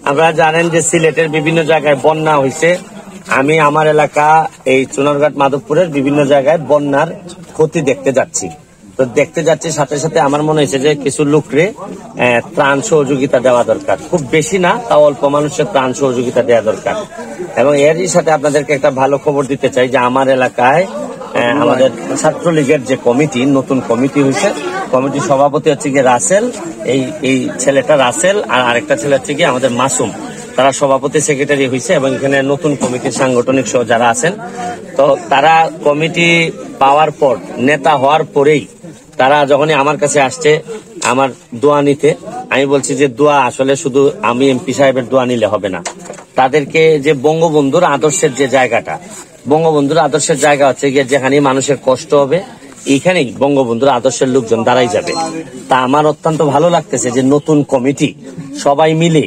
আপনারা জানেন যে সিলেটের বিভিন্ন জায়গায় বন্যা হয়েছে। আমি আমার এলাকা এই চুনারঘাট মাধবপুরের বিভিন্ন জায়গায় বন্যার ক্ষতি দেখতে যাচ্ছি। তো দেখতে যাচ্ছি সাথে সাথে আমার মনে হয়েছে যে কিছু লোকরে ত্রাণ সহযোগিতা দেওয়া দরকার, খুব বেশি না, তাও অল্প মানুষের ত্রাণ সহযোগিতা দেওয়া দরকার। এবং এরই সাথে আপনাদেরকে একটা ভালো খবর দিতে চাই যে আমার এলাকায় আমাদের ছাত্রলীগের যে কমিটি, নতুন কমিটি হয়েছে, কমিটির সভাপতি হচ্ছে গিয়ে রাসেল, এই ছেলেটা রাসেল, আর আরেকটা ছেলে হচ্ছে গিয়ে আমাদের মাসুম, তারা সভাপতি সেক্রেটারি হয়েছে। এবং এখানে নতুন কমিটির সাংগঠনিক সহ যারা আছেন, তো তারা কমিটি পাওয়ার পর, নেতা হওয়ার পরেই তারা যখনই আমার কাছে আসছে আমার দোয়া নিতে, আমি বলছি যে দোয়া আসলে শুধু আমি এমপি সাহেবের দোয়া নিলে হবে না, তাদেরকে যে বঙ্গবন্ধুর আদর্শের যে জায়গাটা, বঙ্গবন্ধুর আদর্শের জায়গা হচ্ছে গিয়ে যেখানে মানুষের কষ্ট হবে এইখানেই বঙ্গবন্ধুর আদর্শের লোকজন দাঁড়াই যাবে। তা আমার অত্যন্ত ভালো লাগতেছে যে নতুন কমিটি সবাই মিলে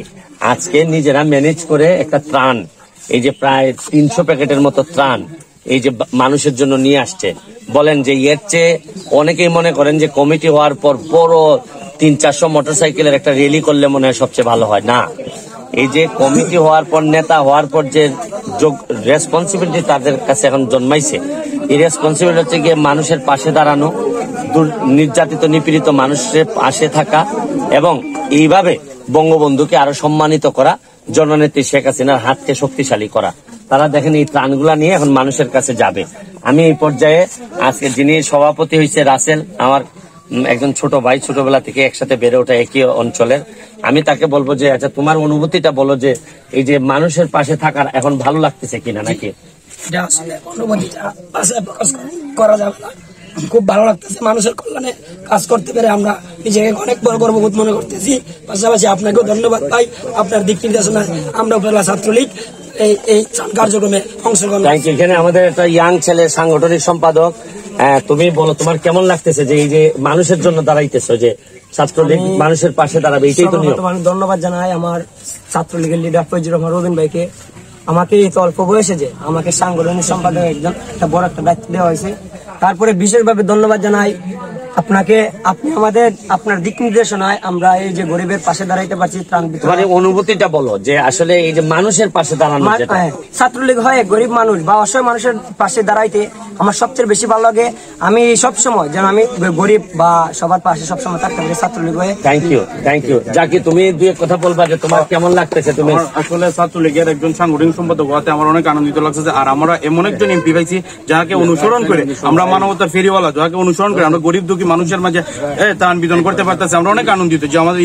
আজকে নিজেরা ম্যানেজ করে একটা ত্রাণ, এই যে প্রায় 300 প্যাকেটের মতো ত্রাণ এই যে মানুষের জন্য নিয়ে আসছে। বলেন যে এর চেয়ে অনেকেই মনে করেন যে কমিটি হওয়ার পর বড় 300-400 মোটরসাইকেলের একটা র্যালি করলে মনে হয় সবচেয়ে ভালো হয়। না, এই যে কমিটি হওয়ার পর, নেতা হওয়ার পর যে রেসপন্সিবিলিটি তাদের কাছে এখন জন্মাইছে, এই রেসপন্সিবিলিটি হচ্ছে গিয়ে মানুষের পাশে দাঁড়ানো, নির্যাতিত নিপীড়িত মানুষের পাশে থাকা এবং এইভাবে বঙ্গবন্ধুকে আরো সম্মানিত করা, জননেত্রী শেখ হাসিনার হাতকে শক্তিশালী করা। তারা দেখেন এই ত্রাণগুলা নিয়ে এখন মানুষের কাছে যাবে। আমি এই পর্যায়ে আজকে যিনি সভাপতি হয়েছে রাসেল, আমার একজন ছোট ভাই, ছোটবেলা থেকে একসাথে বেড়ে ওঠা একই অঞ্চলের, আমি তাকে বলবো যে আচ্ছা তোমার অনুভূতিটা বলো যে এই যে মানুষের পাশে থাকার এখন ভালো লাগতেছে কিনা নাকি? করা যাবে না, খুব ভালো লাগতেছে, মানুষের কল্যাণে কাজ করতে পেরে আমরা নিজেকে অনেক বড় গর্ববোধ মনে করতেছি। পাশাপাশি আপনাকেও ধন্যবাদ ভাই, আপনার দিক নির্দেশনায় আমরা উপজেলা ছাত্রলীগ এই কার্যক্রমে অংশগ্রহণ। এখানে আমাদের একটা ইয়াং ছেলে সাংগঠনিক সম্পাদক, তুমি বলো তোমার কেমন লাগতেছে যে এই যে মানুষের জন্য দাঁড়াইতেছো, যে ছাত্রলীগ মানুষের পাশে দাঁড়াবে, এটাই তো নিয়ম। ধন্যবাদ জানাই আমার ছাত্রলীগের লিডার ফজলুর রহমান রবিন ভাইকে, আমাকে এই অল্প বয়সে যে আমাকে সাংগঠনিক সম্পাদক একজন একটা বড় একটা দায়িত্ব দেওয়া হয়েছে। তারপরে বিশেষভাবে ধন্যবাদ জানাই আপনাকে, আপনি আমাদের আপনার দিক নির্দেশনায় আমরা এই যে গরিবের পাশে দাঁড়াইতে পারছি। মানে অনুভূতিটা বলো যে আসলে এই যে মানুষের পাশে দাঁড়ানো, ছাত্রলীগ হয় গরিব মানুষ বা অসহায় মানুষের পাশে দাঁড়াইতে আমার সবচেয়ে বেশি ভালো লাগে। আমি সবসময় যেন আমি গরিব বা সবার পাশে সবসময় থাকতে পারি ছাত্রলীগ হয়ে। Thank you. জাকি, তুমি দুই কথা বলবা যে তোমার কেমন লাগতেছে? তুমি আসলে ছাত্রলীগের একজন সাংগঠনিক সম্পাদক হওয়াতে আমার অনেক আনন্দিত লাগছে। আর আমরা এমন একজন এমপি পাইছি যাকে অনুসরণ করে আমরা মানবতার ফেরিওয়ালা, যাকে অনুসরণ করে আমরা গরিব দুঃখী মানুষের মাঝে ত্রাণ বিতরণ করতে পারতেছি। আমরা অনেক আনন্দিত যে আমাদের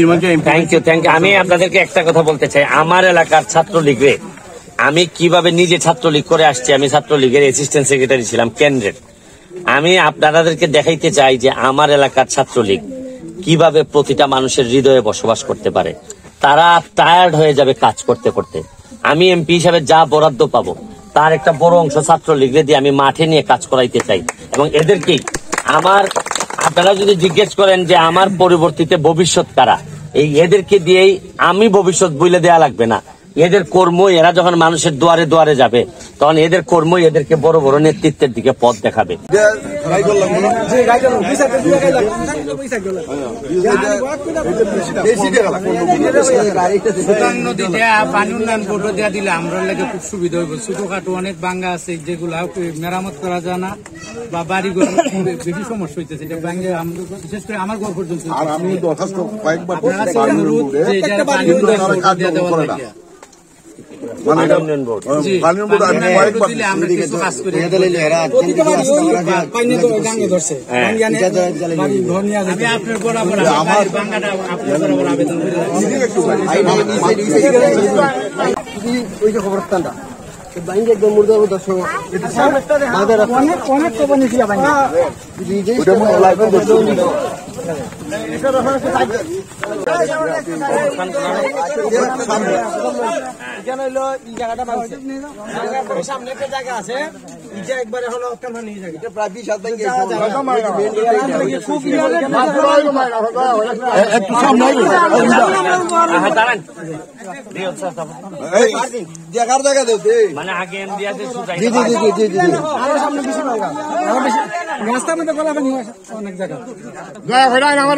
থ্যাংক ইউ। আমি আপনাদেরকে একটা কথা বলতে চাই, আমার এলাকার ছাত্রলীগে আমি কিভাবে নিজে ছাত্রলীগ করে আসছি, আমি ছাত্রলীগের অ্যাসিস্ট্যান্ট সেক্রেটারি ছিলাম কেন্দ্রের। আমি আপনাদেরকে দেখাইতে চাই যে আমার এলাকার ছাত্রলীগ কিভাবে প্রতিটা মানুষের হৃদয়ে বসবাস করতে পারে। তারা টায়ার্ড হয়ে যাবে কাজ করতে করতে। আমি এমপি হিসাবে যা বরাদ্দ পাবো তার একটা বড় অংশ ছাত্রলীগরে দিয়ে আমি মাঠে নিয়ে কাজ করাইতে চাই। এবং এদেরকেই আপনারা যদি জিজ্ঞেস করেন যে আমার পরিবর্তিতে ভবিষ্যৎ কারা, এদেরকে দিয়েই আমি ভবিষ্যৎ বলে দেয়া লাগবে না। এদের কর্মই, এরা যখন মানুষের দুয়ারে দুয়ারে যাবে তখন এদের কর্মই এদেরকে বড় বড় নেতৃত্বের দিকে পথ দেখাবে। পানি উন্নয়ন বোর্ড দেওয়া দিলে আমরা লাগে খুব সুবিধা হইব। ছোটখাটো অনেক বাঙ্গা আছে যেগুলা মেরামত করা যায় না বা বাড়ি ঘর বেশি সমস্যা হইতেছে, এটা ব্যাঙ্গে বিশেষ করে আমার ঘর পর্যন্ত। খবরস্থানটা একদম মুর্দা দর্শক অনেক খবর নিয়েছিলাম। সামনে একটা জায়গা আছে, একবার হলো প্রায় 20 একটু সামনে দেখার জায়গা দেবে মানে আগে রাস্তার মধ্যে বলা অনেক জায়গা আমার